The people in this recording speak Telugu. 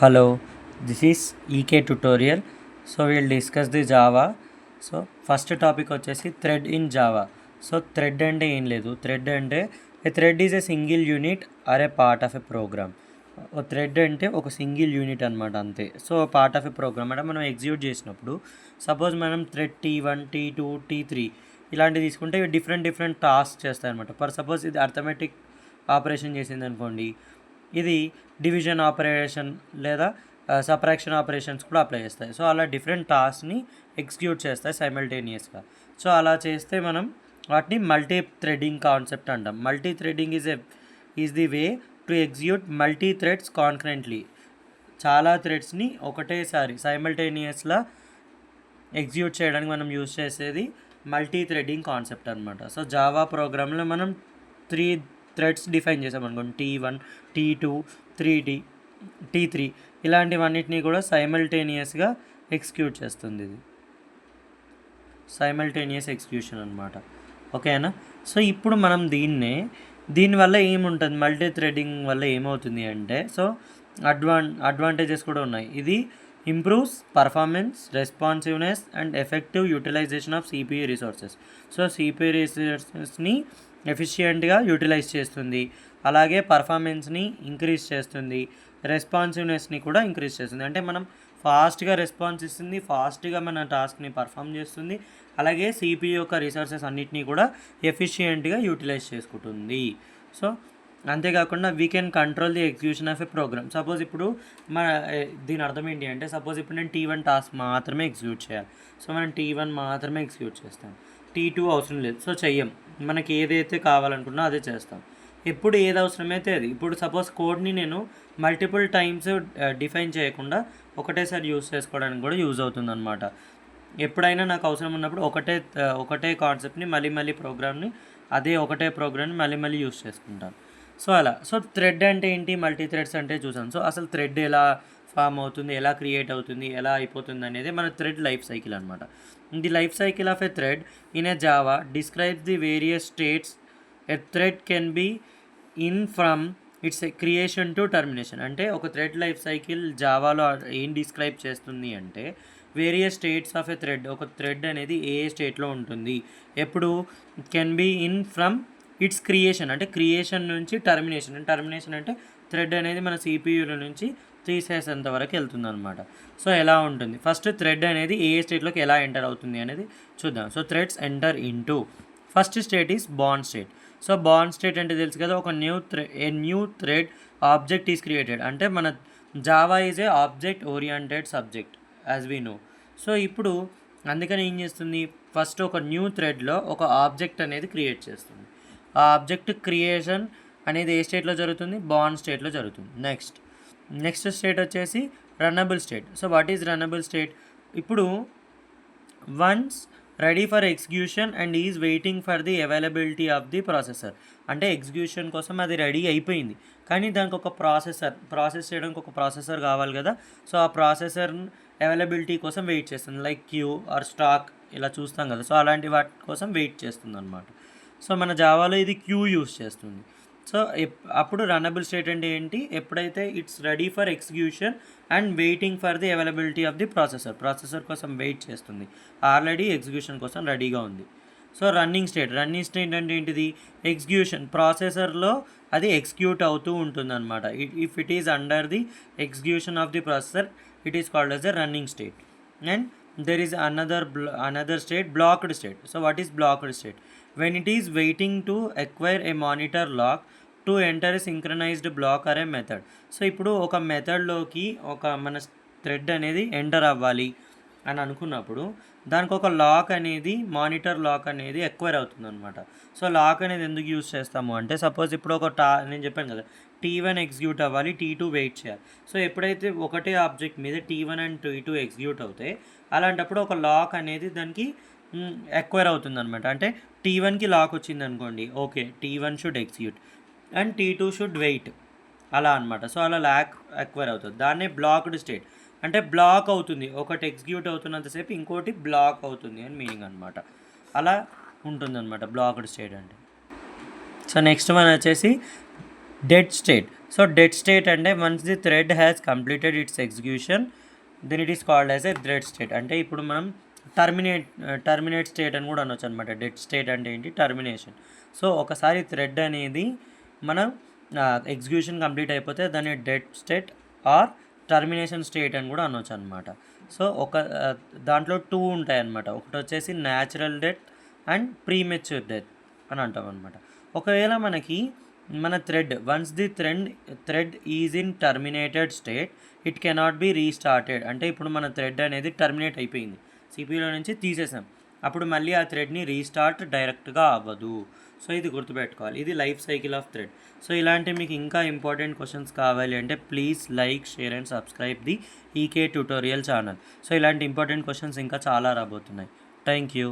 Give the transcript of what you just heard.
Hello, this is EK tutorial. So we'll discuss the Java. So first topic వచ్చేసి thread in Java. So thread అంటే ఏం లేదు, థ్రెడ్ అంటే a thread is a single unit or a part of a program. థ్రెడ్ అంటే ఒక సింగిల్ యూనిట్ అనమాట, అంతే. So part of a program అంటే మనం ఎగ్జిక్యూట్ చేసినప్పుడు సపోజ్ మనం థ్రెడ్ T1, T2, T3 ఇలాంటివి తీసుకుంటే ఇవి డిఫరెంట్ టాస్క్ చేస్తాయి అనమాట. ఫర్ సపోజ్ ఇది అర్థమెటిక్ ఆపరేషన్ చేసింది అనుకోండి, ఇది డివిజన్ ఆపరేషన్ లేదా సబ్ట్రాక్షన్ ఆపరేషన్స్ కూడా అప్లై చేస్తాయి. సో అలా డిఫరెంట్ టాస్క్ని ఎగ్జిక్యూట్ చేస్తాయి సైమల్టేనియస్గా. సో అలా చేస్తే మనం వాటిని మల్టీ థ్రెడింగ్ కాన్సెప్ట్ అంటాం. Multi threading is the way to execute multi threads concurrently. చాలా థ్రెడ్స్ని ఒకటేసారి సైమల్టేనియస్లా ఎగ్జిక్యూట్ చేయడానికి మనం యూజ్ చేసేది మల్టీ థ్రెడింగ్ కాన్సెప్ట్ అనమాట. సో జావా ప్రోగ్రాంలో మనం 3 థ్రెడ్స్ డిఫైన్ చేసాం అనుకోండి, T1, T2, T3 ఇలాంటివన్నిటినీ కూడా సైమల్టేనియస్గా ఎగ్జిక్యూట్ చేస్తుంది. ఇది సైమల్టేనియస్ ఎగ్జిక్యూషన్ అనమాట, ఓకేనా. సో ఇప్పుడు మనం దీనివల్ల ఏముంటుంది, మల్టీ థ్రెడింగ్ వల్ల ఏమవుతుంది అంటే, సో అడ్వాంటేజెస్ కూడా ఉన్నాయి. ఇది improves performance, responsiveness and effective utilization of CPU resources. So CPU రిసోర్సెస్ని ఎఫిషియెంట్గా యూటిలైజ్ చేస్తుంది, అలాగే పర్ఫార్మెన్స్ని ఇంక్రీజ్ చేస్తుంది, రెస్పాన్సివ్నెస్ని కూడా ఇంక్రీజ్ చేస్తుంది. అంటే మనం ఫాస్ట్గా రెస్పాన్స్ ఇస్తుంది, ఫాస్ట్గా మన టాస్క్ని పర్ఫామ్ చేస్తుంది, అలాగే CPU యొక్క రిసోర్సెస్ అన్నిటినీ కూడా ఎఫిషియెంట్గా యూటిలైజ్ చేసుకుంటుంది. సో అంతేకాకుండా we can control the execution of a program. Suppose ఇప్పుడు దీని అర్థం ఏంటి అంటే, సపోజ్ ఇప్పుడు నేను T1 టాస్క్ మాత్రమే ఎగ్జిక్యూట్ చేయాలి. సో మనం T1 మాత్రమే ఎగ్జిక్యూట్ చేస్తాం, T2 అవసరం లేదు. సో చెయ్యం, మనకి ఏదైతే కావాలనుకున్నా అదే చేస్తాం. ఎప్పుడు ఏది అవసరమైతే అది. ఇప్పుడు సపోజ్ కోడ్ని నేను మల్టిపుల్ టైమ్స్ డిఫైన్ చేయకుండా ఒకటేసారి యూజ్ చేసుకోవడానికి కూడా యూజ్ అవుతుంది అనమాట. ఎప్పుడైనా నాకు అవసరం ఉన్నప్పుడు ఒకటే కాన్సెప్ట్ని మళ్ళీ ప్రోగ్రామ్ని ఒకటే ప్రోగ్రామ్ని మళ్ళీ యూజ్ చేసుకుంటాను. సో అలా. సో థ్రెడ్ అంటే ఏంటి, మల్టీ థ్రెడ్స్ అంటే చూసాం. సో అసలు థ్రెడ్ ఎలా ఫామ్ అవుతుంది, ఎలా క్రియేట్ అవుతుంది, ఎలా అయిపోతుంది అనేది మన థ్రెడ్ లైఫ్ సైకిల్ అనమాట. The life cycle of a thread in a Java describes the various states a thread can be in from its creation to termination. అంటే ఒక థ్రెడ్ లైఫ్ సైకిల్ జావాలో ఏం డిస్క్రైబ్ చేస్తుంది అంటే, various states of a thread, ఒక థ్రెడ్ అనేది ఏ స్టేట్లో ఉంటుంది, ఎప్పుడు can be in from its creation, అంటే క్రియేషన్ నుంచి టర్మినేషన్ అంటే థ్రెడ్ అనేది మన CPUల నుంచి తీసేసేంత వరకు వెళ్తుంది అనమాట. సో ఎలా ఉంటుంది, ఫస్ట్ థ్రెడ్ అనేది ఏ స్టేట్లోకి ఎలా ఎంటర్ అవుతుంది అనేది చూద్దాం. So threads enter into first state is bond state. So bond state అంటే తెలుసు కదా, ఒక new thread object is created. అంటే మన Java is a object oriented subject as we know. So ఇప్పుడు అందుకని ఏం చేస్తుంది, ఫస్ట్ ఒక న్యూ థ్రెడ్లో ఒక ఆబ్జెక్ట్ అనేది క్రియేట్ చేస్తుంది. ఆ ఆబ్జెక్ట్ క్రియేషన్ అనేది ఏ స్టేట్లో జరుగుతుంది, బాండ్ స్టేట్లో జరుగుతుంది. నెక్స్ట్ స్టేట్ వచ్చేసి runnable state. So what is runnable state, ఇప్పుడు once ready for execution and is waiting for the availability of the processor. అంటే ఎగ్జిక్యూషన్ కోసం అది రెడీ అయిపోయింది, కానీ దానికి ఒక ప్రాసెస్ చేయడానికి ఒక ప్రాసెసర్ కావాలి కదా. సో ఆ ప్రాసెసర్ అవైలబిలిటీ కోసం వెయిట్ చేస్తుంది, లైక్ క్యూ ఆర్ స్టాక్ ఇలా చూస్తాం కదా. సో అలాంటి వాటి కోసం వెయిట్ చేస్తుంది అనమాట. సో మన జావాలో ఇది క్యూ యూస్ చేస్తుంది. సో అప్పుడు రన్నబుల్ స్టేట్ అంటే ఏంటి, ఎప్పుడైతే it's ready for execution and waiting for the availability of the processor కోసం వెయిట్ చేస్తుంది, ఆల్రెడీ ఎగ్జిక్యూషన్ కోసం రెడీగా ఉంది. సో రన్నింగ్ స్టేట్ అంటే ఏంటిది, ఎగ్జిక్యూషన్ ప్రాసెసర్లో అది ఎగ్జిక్యూట్ అవుతూ ఉంటుంది అనమాట. If it is under the execution of the processor, it is called as a running state. And there is another state, blocked state. So what is blocked state, when it is waiting to acquire a monitor lock to enter a synchronized block or a method. So ఇప్పుడు ఒక మెథడ్లోకి ఒక మన థ్రెడ్ అనేది ఎంటర్ అవ్వాలి అని అనుకున్నప్పుడు దానికి ఒక మానిటర్ లాక్ అనేది ఎక్వైర్ అవుతుంది అనమాట. సో లాక్ అనేది ఎందుకు యూజ్ చేస్తాము అంటే, సపోజ్ ఇప్పుడు నేను చెప్పాను కదా, T1 ఎగ్జిక్యూట్ అవ్వాలి, T2 వెయిట్ చేయాలి. సో ఎప్పుడైతే ఒకటే ఆబ్జెక్ట్ మీద T1 అండ్ T2 ఎగ్జిక్యూట్ అవుతాయి, అలాంటప్పుడు ఒక లాక్ అనేది దానికి ఎక్వైర్ అవుతుంది అనమాట. అంటే T1కి లాక్ వచ్చింది అనుకోండి, okay, T1 should execute and T2 should wait, అలా అనమాట. సో అలా లాక్ ఎక్వైర్ అవుతుంది, దాన్నే బ్లాక్డ్ స్టేట్. అంటే బ్లాక్ అవుతుంది, ఒకటి ఎగ్జిక్యూట్ అవుతున్నంతసేపు ఇంకోటి బ్లాక్ అవుతుంది అని మీనింగ్ అనమాట. అలా ఉంటుందన్నమాట బ్లాక్డ్ స్టేట్ అంటే. సో నెక్స్ట్ వన్ వచ్చేసి dead state. So dead state అంటే once the thread has completed its execution then it is called as a dead state. అంటే ఇప్పుడు మనం టర్మినేట్ స్టేట్ అని కూడా అనొచ్చు అనమాట. డెడ్ స్టేట్ అంటే ఏంటి? టర్మినేషన్. సో ఒకసారి థ్రెడ్ అనేది మనం ఎగ్జిక్యూషన్ కంప్లీట్ అయిపోతే దాన్ని dead state or termination state అని కూడా అనొచ్చు అనమాట. సో దాంట్లో 2 ఉంటాయి అన్నమాట. ఒకటి వచ్చేసి natural death and premature death అని అంటాం అనమాట. ఒకవేళ మనకి మన once the thread is in terminated state it cannot be restarted. అంటే ఇప్పుడు మన థ్రెడ్ అనేది టర్మినేట్ అయిపోయింది, సిపియూలో నుంచి తీసేసాం, అప్పుడు మళ్ళీ ఆ థ్రెడ్ని రీస్టార్ట్ డైరెక్ట్గా అవ్వదు. సో ఇది గుర్తుపెట్టుకోవాలి, ఇది life cycle of thread. So ఇలాంటి మీకు ఇంకా ఇంపార్టెంట్ క్వశ్చన్స్ కావాలి అంటే please like, share and subscribe the EK tutorial channel. So ఇలాంటి ఇంపార్టెంట్ క్వశ్చన్స్ ఇంకా చాలా రాబోతున్నాయి. Thank you.